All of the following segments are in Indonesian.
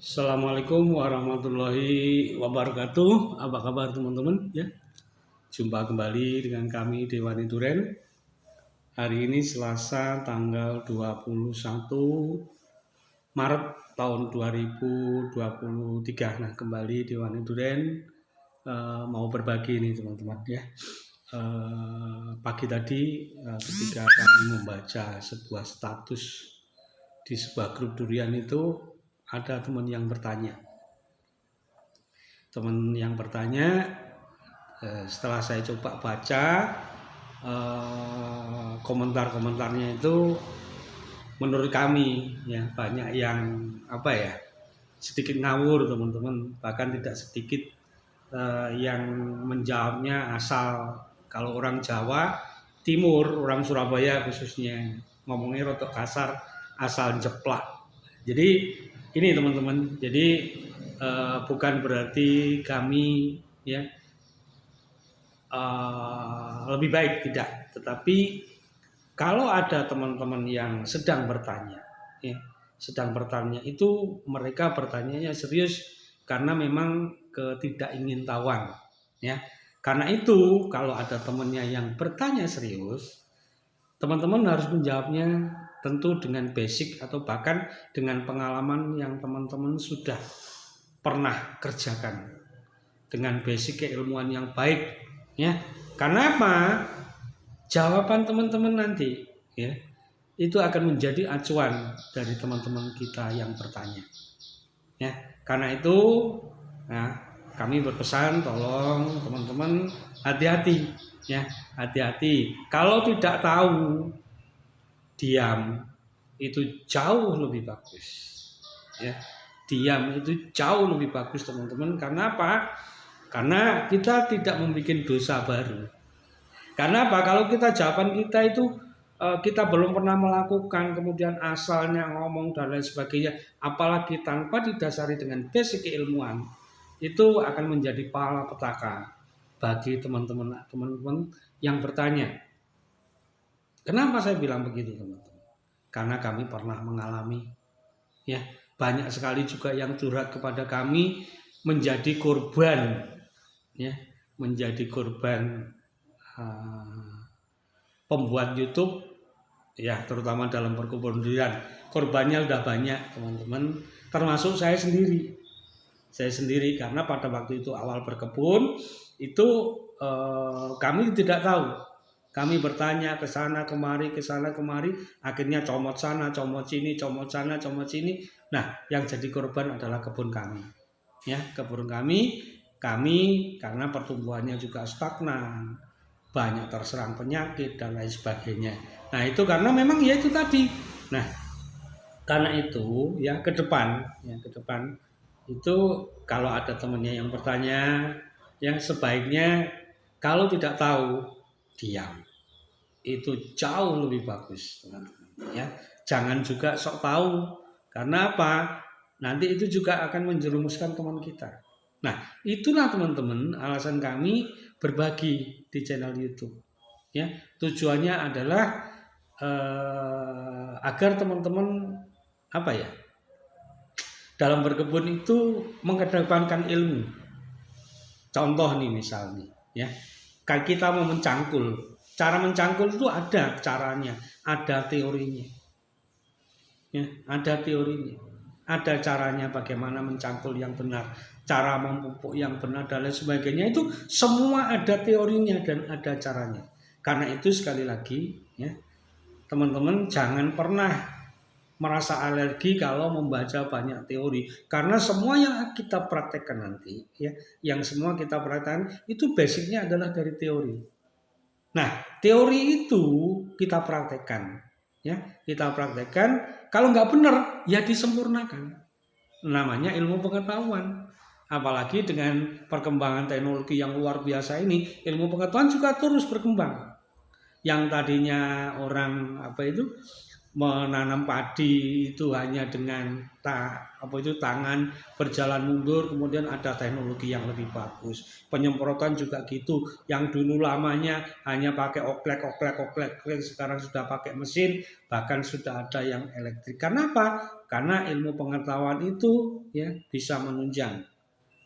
Assalamualaikum warahmatullahi wabarakatuh. Apa kabar teman-teman ya? Jumpa kembali dengan kami Dewani Duren. Hari ini Selasa tanggal 21 Maret tahun 2023. Nah, kembali Dewani Duren mau berbagi nih teman-teman ya. Pagi tadi ketika kami membaca sebuah status di sebuah grup durian itu ada teman yang bertanya. Setelah saya coba baca komentar-komentarnya itu, menurut kami ya banyak yang sedikit ngawur teman-teman, bahkan tidak sedikit yang menjawabnya asal. Kalau orang Jawa Timur, orang Surabaya khususnya, ngomongnya rotok kasar, asal jeplak. Jadi ini teman-teman, jadi bukan berarti kami ya lebih baik, tidak. Tetapi kalau ada teman-teman yang sedang bertanya itu mereka bertanyanya serius karena memang ketidakingin-tahuan ya. Karena itu kalau ada temannya yang bertanya serius, teman-teman harus menjawabnya tentu dengan basic atau bahkan dengan pengalaman yang teman-teman sudah pernah kerjakan, dengan basic keilmuan yang baik ya. Karena apa? Jawaban teman-teman nanti ya itu akan menjadi acuan dari teman-teman kita yang bertanya ya. Karena itu kami berpesan, tolong teman-teman hati-hati ya, hati-hati. Kalau tidak tahu, diam itu jauh lebih bagus ya. Diam itu jauh lebih bagus teman-teman. Karena apa? Karena kita tidak membuat dosa baru. Karena apa? Kalau jawaban kita itu kita belum pernah melakukan, kemudian asalnya ngomong dan lain sebagainya, apalagi tanpa didasari dengan basic keilmuan, itu akan menjadi malapetaka bagi teman-teman yang bertanya. Kenapa saya bilang begitu teman-teman? Karena kami pernah mengalami ya, banyak sekali juga yang curhat kepada kami menjadi korban ya, menjadi korban pembuat YouTube ya, terutama dalam perkebunan durian. Korbannya udah banyak teman-teman, termasuk saya sendiri. Karena pada waktu itu awal berkebun itu kami tidak tahu. Kami bertanya ke sana kemari, akhirnya comot sana, comot sini, comot sana, comot sini. Nah, yang jadi korban adalah kebun kami. Ya, kebun kami karena pertumbuhannya juga stagnan, banyak terserang penyakit dan lain sebagainya. Nah, itu karena memang ya itu tadi. Nah, karena itu ya ke depan itu kalau ada temannya yang bertanya, yang sebaiknya kalau tidak tahu diam. Itu jauh lebih bagus teman-teman ya. Jangan juga sok tahu. Karena apa? Nanti itu juga akan menjerumuskan teman kita. Nah, itulah teman-teman alasan kami berbagi di channel YouTube ya. Tujuannya adalah agar teman-teman dalam berkebun itu mengedepankan ilmu. Contoh nih misalnya ya, kita mau mencangkul. Cara mencangkul itu ada caranya, ada teorinya. Ya, ada teorinya. Ada caranya bagaimana mencangkul yang benar, cara memupuk yang benar dan lain sebagainya, itu semua ada teorinya dan ada caranya. Karena itu sekali lagi ya, teman-teman jangan pernah merasa alergi kalau membaca banyak teori, karena semua yang kita praktekkan nanti ya, semua kita praktekkan itu basicnya adalah dari teori. Nah, teori itu kita praktekkan ya, kalau nggak benar ya disempurnakan. Namanya ilmu pengetahuan. Apalagi dengan perkembangan teknologi yang luar biasa ini, ilmu pengetahuan juga terus berkembang. Yang tadinya orang menanam padi itu hanya dengan tangan berjalan mundur, kemudian ada teknologi yang lebih bagus. Penyemprotan juga gitu, yang dulu lamanya hanya pakai oklek, sekarang sudah pakai mesin, bahkan sudah ada yang elektrik. Karena apa? Karena ilmu pengetahuan itu ya bisa menunjang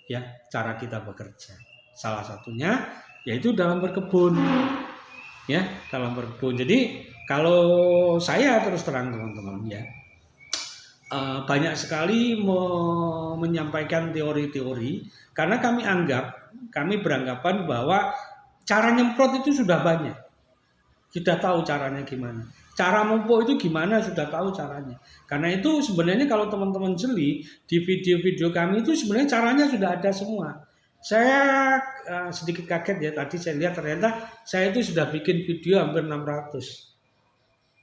ya cara kita bekerja. Salah satunya yaitu dalam berkebun, ya dalam berkebun. Jadi kalau saya terus terang teman-teman ya, banyak sekali menyampaikan teori-teori karena kami beranggapan bahwa cara nyemprot itu sudah banyak, sudah tahu caranya gimana. Cara memupuk itu gimana sudah tahu caranya. Karena itu sebenarnya kalau teman-teman jeli di video-video kami itu sebenarnya caranya sudah ada semua. Saya sedikit kaget ya, tadi saya lihat ternyata saya itu sudah bikin video hampir 600.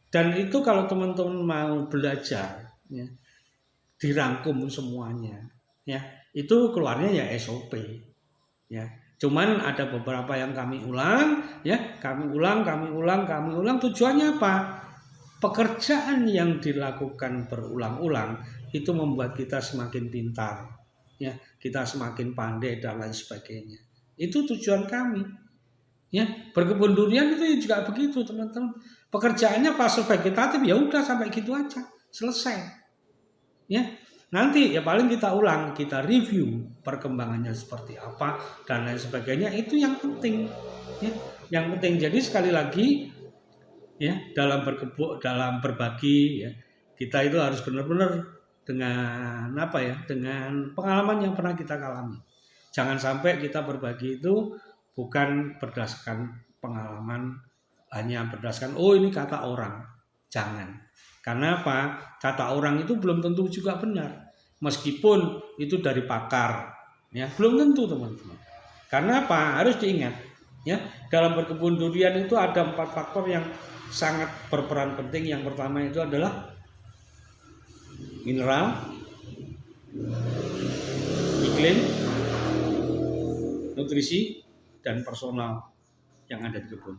Dan itu kalau teman-teman mau belajar ya, dirangkum semuanya ya, itu keluarnya ya SOP ya. Cuman ada beberapa yang kami ulang ya, kami ulang. Tujuannya apa? Pekerjaan yang dilakukan berulang-ulang itu membuat kita semakin pintar ya, kita semakin pandai dan lain sebagainya. Itu tujuan kami ya. Berkebun durian itu juga begitu teman-teman, pekerjaannya fase vegetatif ya udah sampai gitu aja selesai ya. Nanti ya paling kita ulang, kita review perkembangannya seperti apa dan lain sebagainya. Itu yang penting ya, yang penting. Jadi sekali lagi ya, dalam berkebun, dalam berbagi ya, kita itu harus benar-benar dengan apa ya, dengan pengalaman yang pernah kita alami. Jangan sampai kita berbagi itu bukan berdasarkan pengalaman, hanya berdasarkan oh ini kata orang. Jangan. Karena apa? Kata orang itu belum tentu juga benar. Meskipun itu dari pakar, ya belum tentu teman-teman. Karena apa? Harus diingat, ya dalam berkebun durian itu ada 4 faktor yang sangat berperan penting. Yang pertama itu adalah mineral, iklim, nutrisi, dan personal yang ada di kebun.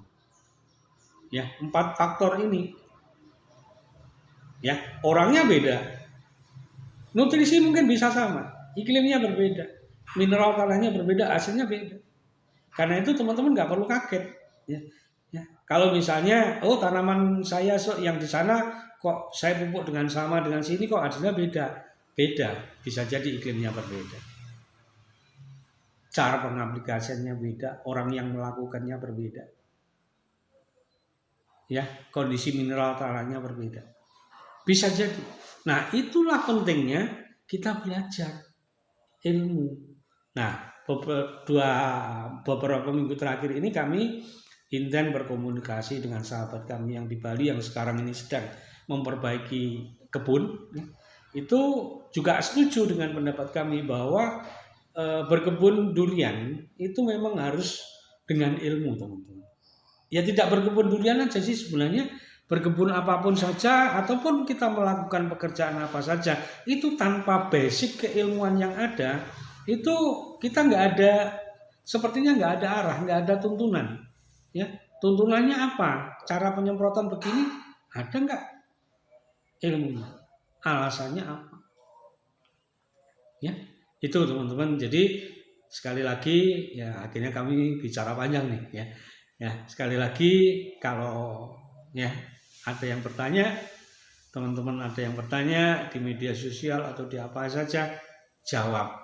Ya, 4 faktor ini. Ya, orangnya beda. Nutrisi mungkin bisa sama, iklimnya berbeda, mineral tanahnya berbeda, hasilnya beda. Karena itu teman-teman nggak perlu kaget. Ya. Ya. Kalau misalnya, oh tanaman saya yang di sana kok saya pupuk dengan sama dengan sini kok hasilnya beda. Beda, bisa jadi iklimnya berbeda. Cara pengaplikasiannya beda, orang yang melakukannya berbeda. Ya, kondisi mineral tanahnya berbeda. Bisa jadi. Nah, itulah pentingnya kita belajar ilmu. Nah, beberapa minggu terakhir ini kami intens berkomunikasi dengan sahabat kami yang di Bali yang sekarang ini sedang memperbaiki kebun. Itu juga setuju dengan pendapat kami bahwa berkebun durian itu memang harus dengan ilmu, teman-teman. Ya tidak berkebun durian aja sih sebenarnya, berkebun apapun saja ataupun kita melakukan pekerjaan apa saja itu tanpa basic keilmuan yang ada itu kita nggak ada, sepertinya nggak ada arah, nggak ada tuntunan. Ya, tuntunannya apa? Cara penyemprotan begini, ada nggak ilmunya? Alasannya apa? Ya, itu teman-teman. Jadi sekali lagi ya akhirnya kami bicara panjang nih ya. Ya sekali lagi kalau ya ada yang bertanya, teman-teman ada yang bertanya di media sosial atau di apa saja, jawab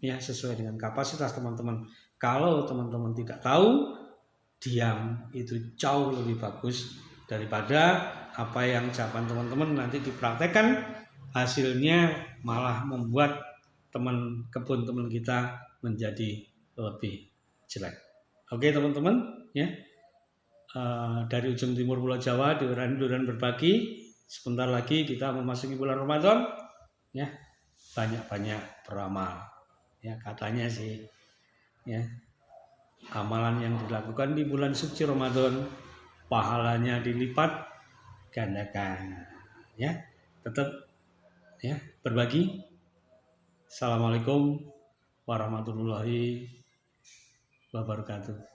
ya sesuai dengan kapasitas teman-teman. Kalau teman-teman tidak tahu, diam itu jauh lebih bagus daripada apa yang jawaban teman-teman nanti dipraktekkan hasilnya malah membuat teman kebun teman kita menjadi lebih jelek. Oke teman-teman ya, dari ujung timur Pulau Jawa di Durian Berbagi, sebentar lagi kita memasuki bulan Ramadan ya, banyak-banyak beramal ya, katanya sih ya, amalan yang dilakukan di bulan suci Ramadan pahalanya dilipat gandakan ya. Tetap ya berbagi. Assalamualaikum warahmatullahi wabarakatuh.